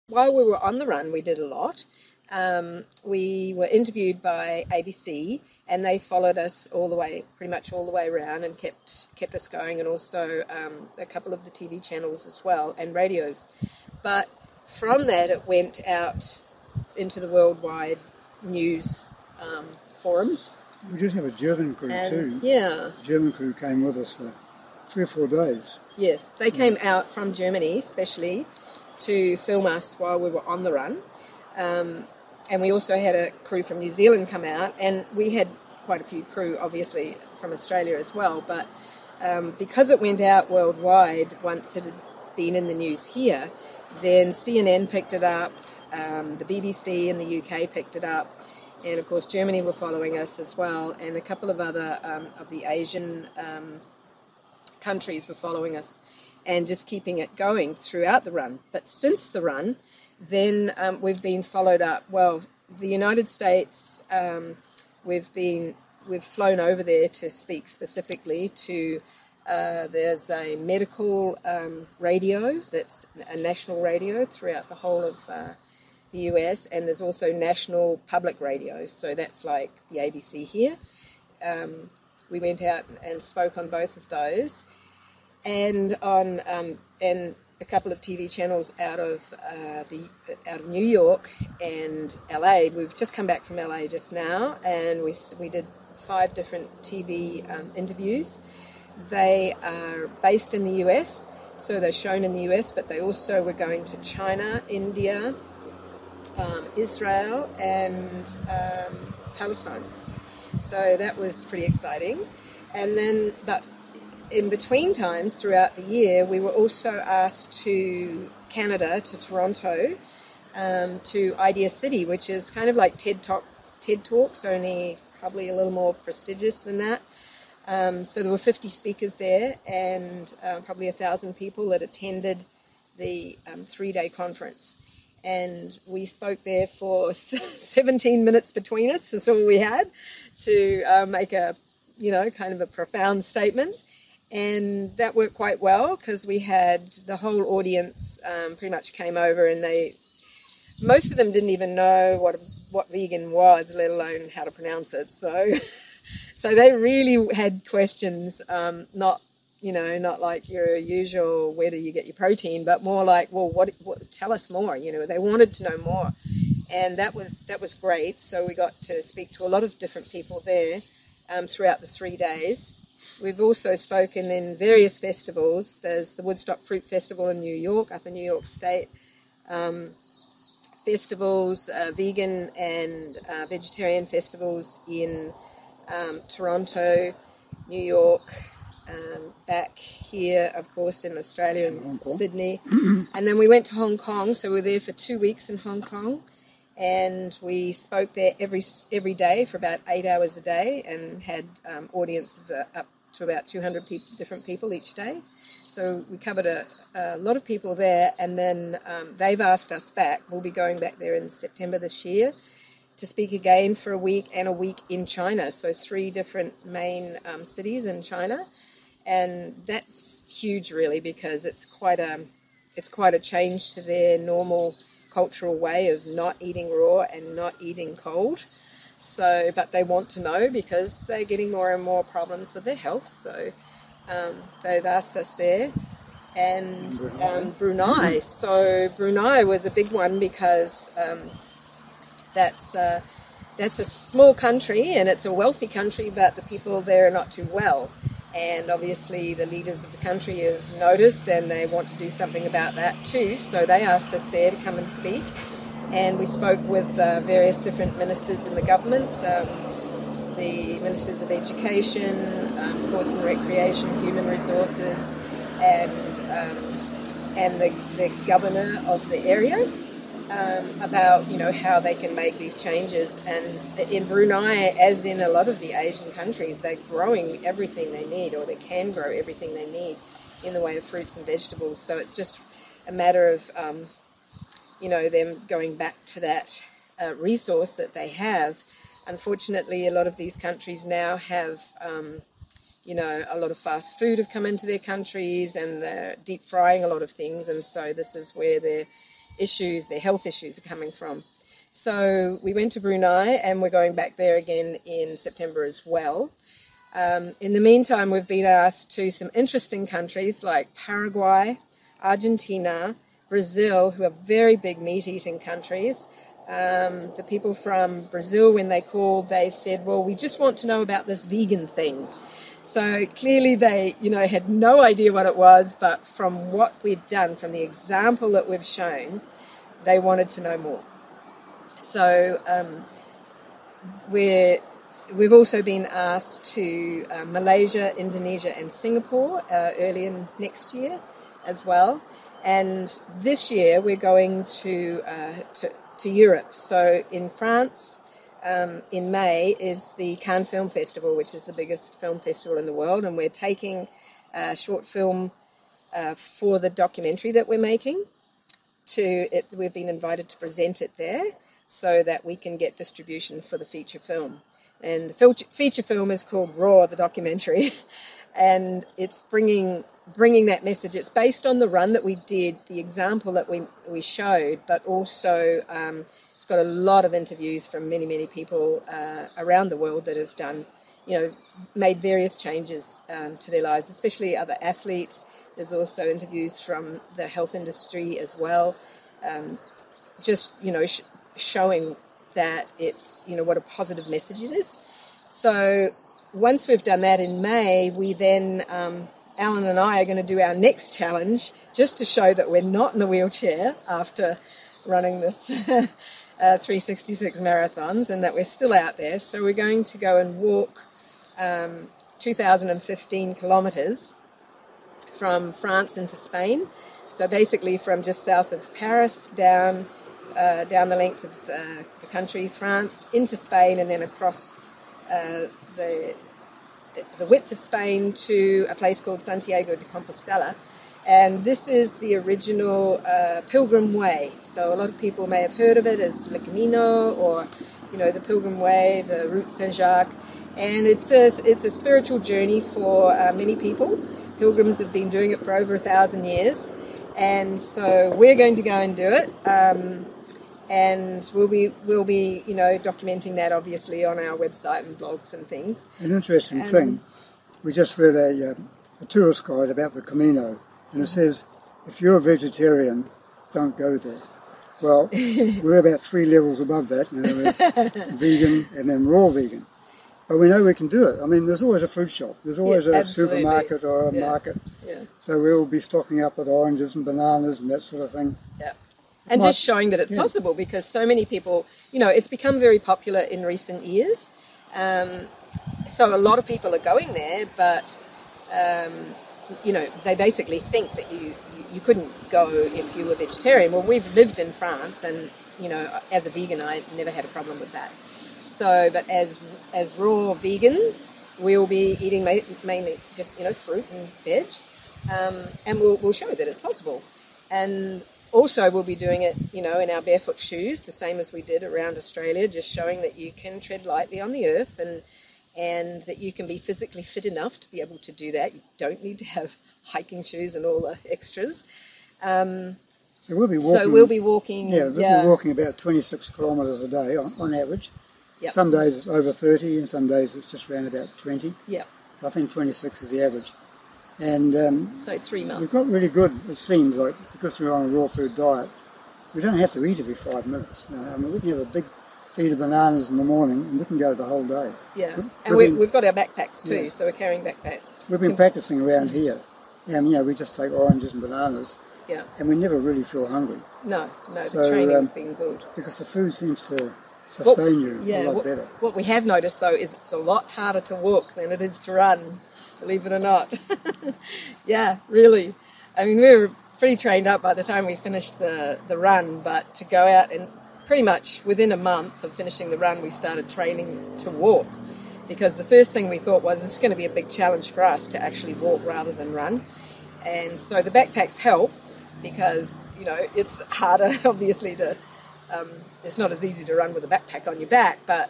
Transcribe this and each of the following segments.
while we were on the run, we did a lot. We were interviewed by ABC, and they followed us all the way, pretty much all the way around, and kept us going, and also a couple of the TV channels as well, and radios. But from that, it went out into the worldwide news forum. We did have a German crew too. Yeah. The German crew came with us for 3 or 4 days. Yes, they came out from Germany, especially, to film us while we were on the run. And we also had a crew from New Zealand come out, and we had quite a few crew, obviously, from Australia as well. But because it went out worldwide once it had been in the news here, then CNN picked it up, the BBC in the UK picked it up, and of course Germany were following us as well, and a couple of other of the Asian countries were following us, and just keeping it going throughout the run. But since the run, then we've been followed up. Well, the United States, we've flown over there to speak specifically to, there's a medical radio that's a national radio throughout the whole of the US, and there's also national public radio, so that's like the ABC here. We went out and spoke on both of those, and on and a couple of TV channels out of New York and LA. We've just come back from LA just now, and we did 5 different TV interviews. They are based in the US, so they're shown in the US, but they also were going to China, India, Israel, and Palestine. So that was pretty exciting. And then, but in between times throughout the year, we were also asked to Canada, to Toronto, to Idea City, which is kind of like TED Talks, only probably a little more prestigious than that. So there were 50 speakers there, and probably 1,000 people that attended the 3-day conference. And we spoke there for 17 minutes between us. That's all we had to make a, kind of a profound statement. And that worked quite well, because we had the whole audience pretty much came over, and most of them didn't even know what vegan was, let alone how to pronounce it. So they really had questions, not like your usual, where do you get your protein, but more like, well, what tell us more. They wanted to know more, and that was great. So we got to speak to a lot of different people there throughout the 3 days. We've also spoken in various festivals. There's the Woodstock Fruit Festival in New York, up in New York State. Festivals, vegan and vegetarian festivals in Toronto, New York, back here, of course, in Australia and Sydney. And then we went to Hong Kong, so we were there for 2 weeks in Hong Kong. And we spoke there every day for about 8 hours a day, and had audience of up to about 200 different people each day. So we covered a lot of people there, and then they've asked us back. We'll be going back there in September this year to speak again for a week, and a week in China. So 3 different main cities in China, and that's huge really, because it's quite a change to their normal cultural way of not eating raw and not eating cold. So, but they want to know, because they're getting more and more problems with their health. So they've asked us there. And Brunei. So Brunei was a big one, because that's a small country, and it's a wealthy country, but the people there are not too well. And obviously the leaders of the country have noticed, and they want to do something about that too. So they asked us there to come and speak. And we spoke with various different ministers in the government, the ministers of education, sports and recreation, human resources, and the governor of the area, about how they can make these changes. And in Brunei, as in a lot of the Asian countries, they're growing everything they need, or they can grow everything they need in the way of fruits and vegetables. So it's just a matter of them going back to that resource that they have. Unfortunately, a lot of these countries now have, a lot of fast food have come into their countries, and they're deep frying a lot of things, and so this is where they're issues, their health issues are coming from. So we went to Brunei, and we're going back there again in September as well. In the meantime, we've been asked to some interesting countries like Paraguay, Argentina, Brazil, who are very big meat-eating countries. The people from Brazil, when they called, they said, well, we just want to know about this vegan thing. So clearly they, had no idea what it was, but from what we'd done, from the example that we've shown, they wanted to know more. So we've also been asked to Malaysia, Indonesia and Singapore early in next year as well. And this year we're going to Europe. So in France, in May is the Cannes Film Festival, which is the biggest film festival in the world, and we're taking a short film for the documentary that we're making. We've been invited to present it there so that we can get distribution for the feature film. And the feature film is called Raw, the documentary, and it's bringing that message. It's based on the run that we did, the example that we showed, but also it's got a lot of interviews from many, many people around the world that have done, made various changes to their lives, especially other athletes. There's also interviews from the health industry as well, showing that it's, what a positive message it is. So once we've done that in May, we then, Alan and I are going to do our next challenge just to show that we're not in a wheelchair after running this 366 marathons and that we're still out there. So we're going to go and walk 2,015 kilometres from France into Spain. So basically from just south of Paris down the length of the country, France, into Spain, and then across the width of Spain to a place called Santiago de Compostela. And this is the original Pilgrim Way. So a lot of people may have heard of it as Le Camino, or the Pilgrim Way, the Route Saint-Jacques. And it's a spiritual journey for many people. Pilgrims have been doing it for over 1,000 years. And so we're going to go and do it. And we'll be documenting that obviously on our website and blogs and things. An interesting thing, we just read a tourist guide about the Camino, and it says, if you're a vegetarian, don't go there. Well, we're about 3 levels above that, we're vegan and then raw vegan. But we know we can do it. I mean, there's always a fruit shop, there's always a supermarket or a market. Yeah. So we'll be stocking up with oranges and bananas and that sort of thing. Yeah. And just showing that it's possible, because so many people, it's become very popular in recent years. So a lot of people are going there, but, they basically think that you couldn't go if you were vegetarian. Well, we've lived in France, and, as a vegan, I never had a problem with that. So, but as raw vegan, we'll be eating mainly just, fruit and veg, and we'll show that it's possible. And also, we'll be doing it, in our barefoot shoes, the same as we did around Australia, just showing that you can tread lightly on the earth and that you can be physically fit enough to be able to do that. You don't need to have hiking shoes and all the extras. So we'll be walking. We'll be walking about 26 kilometres a day on average. Yep. Some days it's over 30, and some days it's just around about 20. Yeah. I think 26 is the average. And so 3 months. We've got really good, it seems like, because we're on a raw food diet, we don't have to eat every 5 minutes. We can have a big feed of bananas in the morning and we can go the whole day. Yeah, we've got our backpacks too, so we're carrying backpacks. We've been practicing around here, and we just take oranges and bananas, and we never really feel hungry. No, the training's been good. Because the food seems to sustain you a lot better. What we have noticed though is it's a lot harder to walk than it is to run. Believe it or not. Yeah, really. I mean, we were pretty trained up by the time we finished the run, but to go out and pretty much within a month of finishing the run, we started training to walk, because the first thing we thought was this is going to be a big challenge for us to actually walk rather than run. And so the backpacks help, because, it's harder, obviously, it's not as easy to run with a backpack on your back, but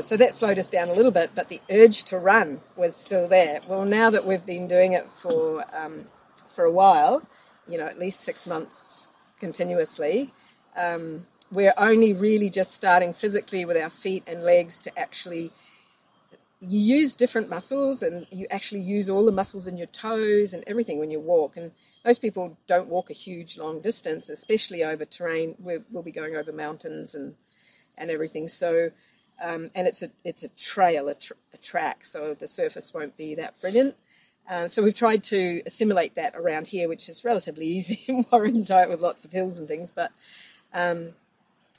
so that slowed us down a little bit, but the urge to run was still there. Well, now that we've been doing it for a while, at least 6 months continuously. We're only really just starting physically with our feet and legs to actually, you use different muscles, and you actually use all the muscles in your toes and everything when you walk. And most people don't walk a huge long distance, especially over terrain. We'll be going over mountains and everything. So, and it's a trail, a track, so the surface won't be that brilliant. So we've tried to assimilate that around here, which is relatively easy in Warrandyte with lots of hills and things. But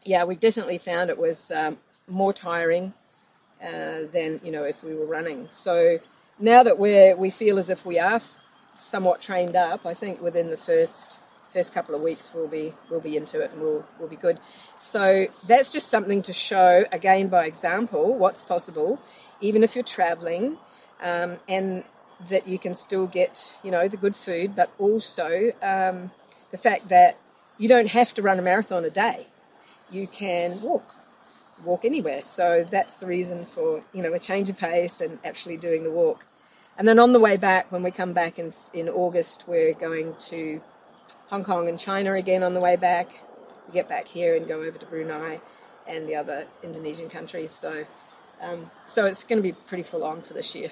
yeah, we definitely found it was more tiring than, you know, if we were running. So now that we feel as if we are somewhat trained up, I think within the first couple of weeks we'll be into it, and we'll be good. So that's just something to show, again by example, what's possible, even if you're traveling, and that you can still get, you know, the good food, but also the fact that you don't have to run a marathon a day. You can walk anywhere. So that's the reason for, you know, a change of pace and actually doing the walk. And then on the way back, when we come back in August, we're going to Hong Kong and China again on the way back. We get back here and go over to Brunei and the other Indonesian countries. So it's going to be pretty full on for this year.